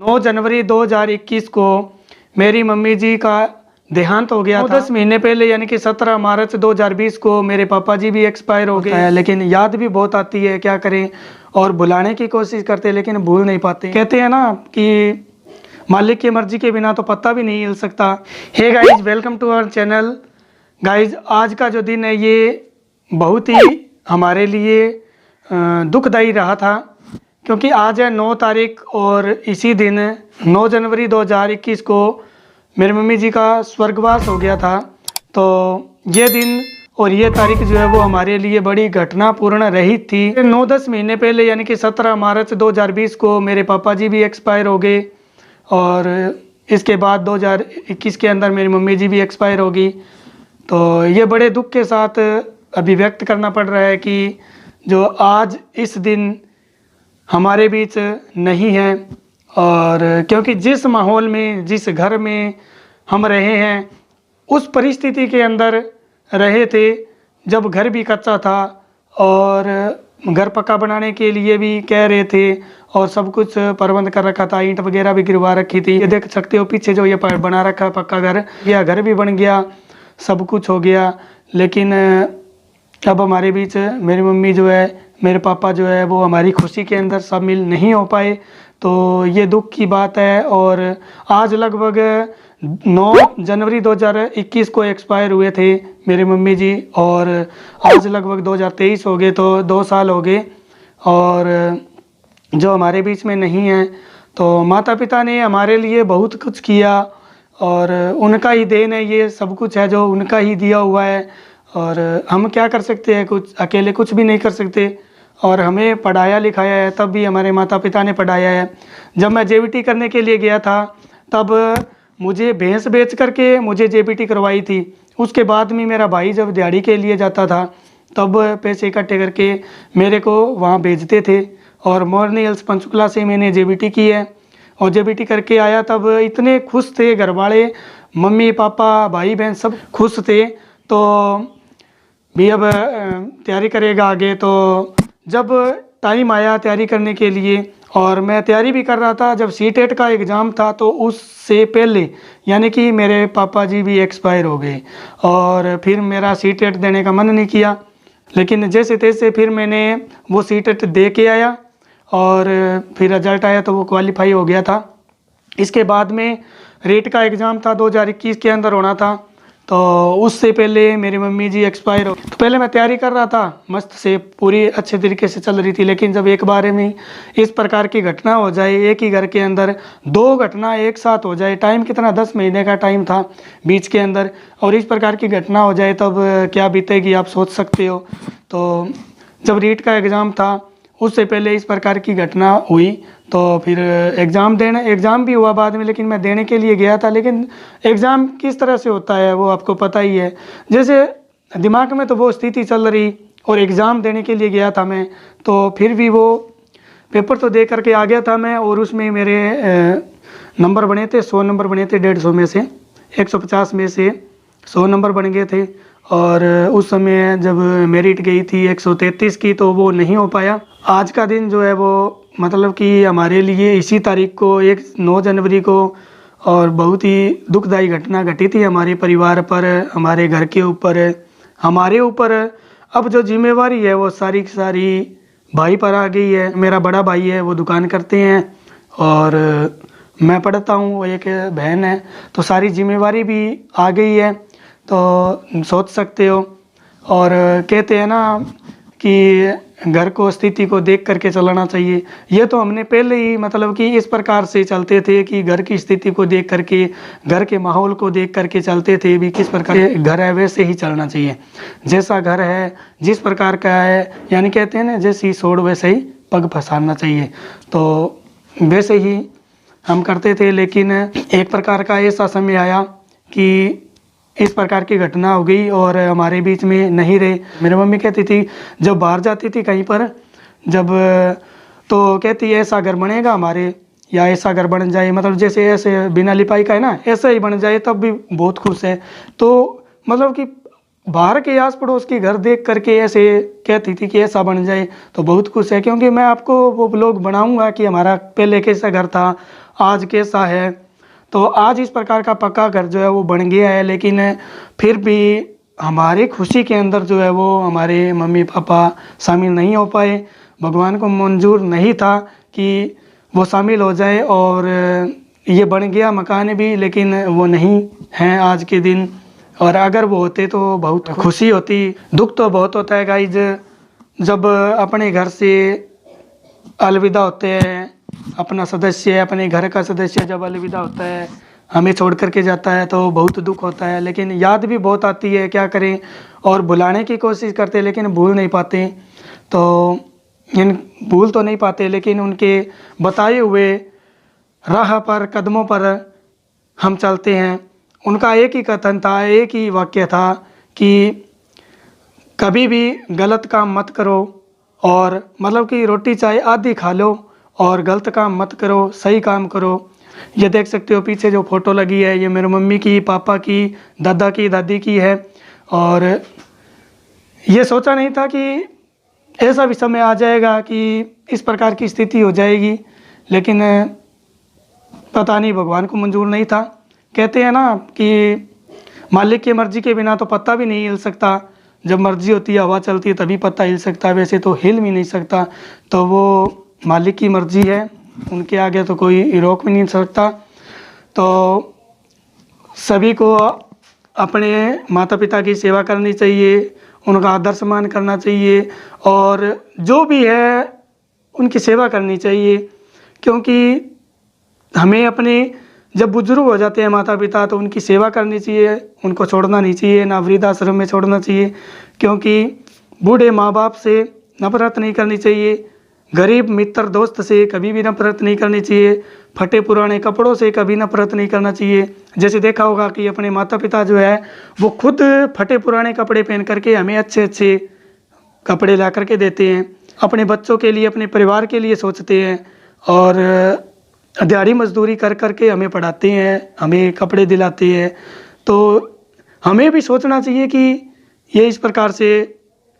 9 जनवरी 2021 को मेरी मम्मी जी का देहांत हो गया था। 10 महीने पहले यानी कि 17 मार्च 2020 को मेरे पापा जी भी एक्सपायर हो गए। लेकिन याद भी बहुत आती है, क्या करें, और भुलाने की कोशिश करते हैं लेकिन भूल नहीं पाते। कहते हैं ना कि मालिक की मर्जी के बिना तो पत्ता भी नहीं हिल सकता। Hey guys, welcome to our channel. Guys, आज का जो दिन है ये बहुत ही हमारे लिए दुखदायी रहा था, क्योंकि आज है 9 तारीख और इसी दिन 9 जनवरी 2021 को मेरी मम्मी जी का स्वर्गवास हो गया था। तो ये दिन और ये तारीख जो है वो हमारे लिए बड़ी घटनापूर्ण रही थी। 9-10 महीने पहले यानी कि 17 मार्च 2020 को मेरे पापा जी भी एक्सपायर हो गए और इसके बाद 2021 के अंदर मेरी मम्मी जी भी एक्सपायर हो गई। तो ये बड़े दुख के साथ अभिव्यक्त करना पड़ रहा है कि जो आज इस दिन हमारे बीच नहीं है। और क्योंकि जिस माहौल में, जिस घर में हम रहे हैं, उस परिस्थिति के अंदर रहे थे जब घर भी कच्चा था और घर पक्का बनाने के लिए भी कह रहे थे और सब कुछ प्रबंध कर रखा था, ईंट वगैरह भी गिरवा रखी थी। ये देख सकते हो पीछे जो ये बना रखा पक्का घर, यह घर भी बन गया, सब कुछ हो गया। लेकिन अब हमारे बीच मेरी मम्मी जो है, मेरे पापा जो है वो हमारी खुशी के अंदर शामिल नहीं हो पाए। तो ये दुख की बात है। और आज लगभग 9 जनवरी 2021 को एक्सपायर हुए थे मेरे मम्मी जी और आज लगभग 2023 हो गए, तो 2 साल हो गए और जो हमारे बीच में नहीं है। तो माता पिता ने हमारे लिए बहुत कुछ किया और उनका ही देन है, ये सब कुछ है जो उनका ही दिया हुआ है और हम क्या कर सकते हैं, कुछ अकेले कुछ भी नहीं कर सकते। और हमें पढ़ाया लिखाया है, तब भी हमारे माता पिता ने पढ़ाया है। जब मैं जेबीटी करने के लिए गया था तब मुझे भैंस बेच करके मुझे जेबीटी करवाई थी। उसके बाद में मेरा भाई जब दिहाड़ी के लिए जाता था तब पैसे इकट्ठे करके मेरे को वहाँ भेजते थे और मोरनी हिल्स पंचकुला से मैंने जेबीटी की है। और जेबीटी करके आया तब इतने खुश थे घर वाले, मम्मी पापा भाई बहन सब खुश थे। तो भी अब तैयारी करेगा आगे। तो जब टाइम आया तैयारी करने के लिए और मैं तैयारी भी कर रहा था, जब सीटेट का एग्ज़ाम था तो उससे पहले यानी कि मेरे पापा जी भी एक्सपायर हो गए और फिर मेरा सीटेट देने का मन नहीं किया। लेकिन जैसे तैसे फिर मैंने वो सीटेट दे के आया और फिर रिजल्ट आया तो वो क्वालिफाई हो गया था। इसके बाद में रेट का एग्ज़ाम था 2021 के अंदर होना था, तो उससे पहले मेरी मम्मी जी एक्सपायर हो। तो पहले मैं तैयारी कर रहा था मस्त से, पूरी अच्छे तरीके से चल रही थी। लेकिन जब एक बार में इस प्रकार की घटना हो जाए, एक ही घर के अंदर 2 घटना एक साथ हो जाए, टाइम कितना 10 महीने का टाइम था बीच के अंदर, और इस प्रकार की घटना हो जाए तब क्या बीतेगी आप सोच सकते हो। तो जब रीट का एग्ज़ाम था उससे पहले इस प्रकार की घटना हुई तो फिर एग्ज़ाम भी हुआ बाद में, लेकिन मैं देने के लिए गया था। लेकिन एग्ज़ाम किस तरह से होता है वो आपको पता ही है। जैसे दिमाग में तो वो स्थिति चल रही और एग्ज़ाम देने के लिए गया था मैं, तो फिर भी वो पेपर तो दे करके आ गया था मैं। और उसमें मेरे नंबर बने थे, 100 नंबर बने थे 150 में से, 150 में से 100 नंबर बन गए थे। और उस समय जब मेरिट गई थी 133 की तो वो नहीं हो पाया। आज का दिन जो है वो मतलब कि हमारे लिए इसी तारीख को 9 जनवरी को और बहुत ही दुखदायी घटना घटी थी हमारे परिवार पर, हमारे घर के ऊपर, हमारे ऊपर। अब जो जिम्मेवारी है वो सारी की सारी भाई पर आ गई है। मेरा बड़ा भाई है वो दुकान करते हैं और मैं पढ़ता हूँ, एक बहन है, तो सारी जिम्मेवारी भी आ गई है। तो सोच सकते हो। और कहते हैं ना कि घर को स्थिति को देख करके चलाना चाहिए। ये तो हमने पहले ही मतलब कि इस प्रकार से चलते थे कि घर की स्थिति को देख करके, घर के माहौल को देख करके चलते थे भी किस प्रकार घर है वैसे ही चलना चाहिए। जैसा घर है, जिस प्रकार का है, यानी कहते हैं ना जैसी सोड़ वैसे ही पग पसारना चाहिए। तो वैसे ही हम करते थे। लेकिन एक प्रकार का ऐसा समय आया कि इस प्रकार की घटना हो गई और हमारे बीच में नहीं रहे। मेरी मम्मी कहती थी जब बाहर जाती थी कहीं पर, जब तो कहती ऐसा घर बनेगा हमारे, या ऐसा घर बन जाए, मतलब जैसे ऐसे बिना लिपाई का है ना, ऐसा ही बन जाए तब भी बहुत खुश है। तो मतलब कि बाहर के आस पड़ोस के घर देख करके ऐसे कहती थी कि ऐसा बन जाए तो बहुत खुश है। क्योंकि मैं आपको वो ब्लॉग बनाऊंगा कि हमारा पहले कैसा घर था आज कैसा है। तो आज इस प्रकार का पक्का घर जो है वो बन गया है, लेकिन फिर भी हमारी खुशी के अंदर जो है वो हमारे मम्मी पापा शामिल नहीं हो पाए। भगवान को मंजूर नहीं था कि वो शामिल हो जाए, और ये बन गया मकान भी, लेकिन वो नहीं हैं आज के दिन। और अगर वो होते तो बहुत खुशी होती। दुख तो बहुत होता है गाइज, जब अपने घर से अलविदा होते हैं, अपना सदस्य, अपने घर का सदस्य जब अलविदा होता है, हमें छोड़ करके जाता है, तो बहुत दुख होता है। लेकिन याद भी बहुत आती है, क्या करें। और भुलाने की कोशिश करते लेकिन भूल नहीं पाते। तो भूल तो नहीं पाते, लेकिन उनके बताए हुए राह पर, कदमों पर हम चलते हैं। उनका एक ही कथन था, एक ही वाक्य था कि कभी भी गलत काम मत करो, और मतलब कि रोटी चाहे आधी खा लो, और गलत काम मत करो, सही काम करो। ये देख सकते हो पीछे जो फ़ोटो लगी है, ये मेरे मम्मी की, पापा की, दादा की, दादी की है। और ये सोचा नहीं था कि ऐसा भी समय आ जाएगा कि इस प्रकार की स्थिति हो जाएगी, लेकिन पता नहीं भगवान को मंजूर नहीं था। कहते हैं ना कि मालिक की मर्ज़ी के बिना तो पत्ता भी नहीं हिल सकता। जब मर्ज़ी होती है, हवा चलती है, तभी पत्ता हिल सकता है, वैसे तो हिल भी नहीं सकता। तो वो मालिक की मर्ज़ी है, उनके आगे तो कोई रोक भी नहीं सकता। तो सभी को अपने माता पिता की सेवा करनी चाहिए, उनका आदर सम्मान करना चाहिए, और जो भी है उनकी सेवा करनी चाहिए। क्योंकि हमें अपने जब बुजुर्ग हो जाते हैं माता पिता, तो उनकी सेवा करनी चाहिए, उनको छोड़ना नहीं चाहिए, ना वृद्धाश्रम में छोड़ना चाहिए। क्योंकि बूढ़े माँ बाप से नफरत नहीं करनी चाहिए, गरीब मित्र दोस्त से कभी भी नफरत नहीं करनी चाहिए, फटे पुराने कपड़ों से कभी नफरत नहीं करना चाहिए। जैसे देखा होगा कि अपने माता पिता जो है वो खुद फटे पुराने कपड़े पहन करके हमें अच्छे अच्छे कपड़े ला करके देते हैं, अपने बच्चों के लिए, अपने परिवार के लिए सोचते हैं, और दिहाड़ी मजदूरी कर करके हमें पढ़ाते हैं, हमें कपड़े दिलाते हैं। तो हमें भी सोचना चाहिए कि ये इस प्रकार से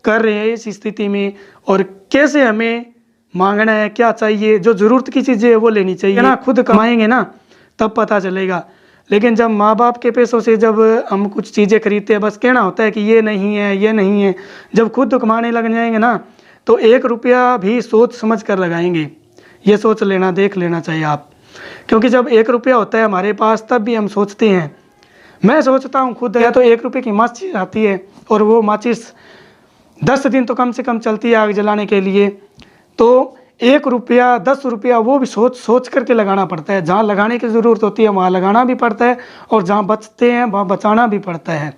कर रहे हैं इस स्थिति में, और कैसे हमें मांगना है, क्या चाहिए, जो ज़रूरत की चीज़ें है वो लेनी चाहिए ना। खुद कमाएंगे ना तब पता चलेगा। लेकिन जब माँ बाप के पैसों से जब हम कुछ चीज़ें खरीदते हैं, बस कहना होता है कि ये नहीं है, ये नहीं है। जब खुद कमाने लग जाएंगे ना, तो 1 रुपया भी सोच समझ कर लगाएंगे। ये सोच लेना, देख लेना चाहिए आप। क्योंकि जब 1 रुपया होता है हमारे पास, तब भी हम सोचते हैं। मैं सोचता हूँ खुद है, तो 1 रुपये की माचिस आती है, और वो माचिस 10 दिन तो कम से कम चलती है आग जलाने के लिए। तो 1 रुपया, 10 रुपया वो भी सोच सोच करके लगाना पड़ता है। जहाँ लगाने की ज़रूरत होती है वहाँ लगाना भी पड़ता है, और जहाँ बचते हैं वहाँ बचाना भी पड़ता है।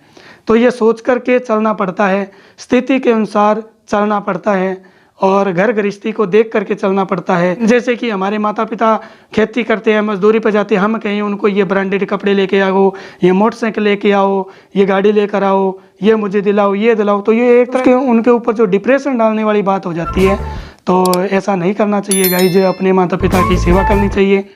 तो ये सोच करके चलना पड़ता है, स्थिति के अनुसार चलना पड़ता है, और घर गृहस्थी को देख करके चलना पड़ता है। जैसे कि हमारे माता पिता खेती करते हैं, मजदूरी पर जाते हैं, हम कहें उनको ये ब्रांडेड कपड़े लेके आओ, ये मोटरसाइकिल लेके आओ, ये गाड़ी लेकर आओ, ये मुझे दिलाओ, ये दिलाओ, तो ये एक तरह के उनके ऊपर जो डिप्रेशन डालने वाली बात हो जाती है। तो ऐसा नहीं करना चाहिए गाइस, अपने माता पिता की सेवा करनी चाहिए।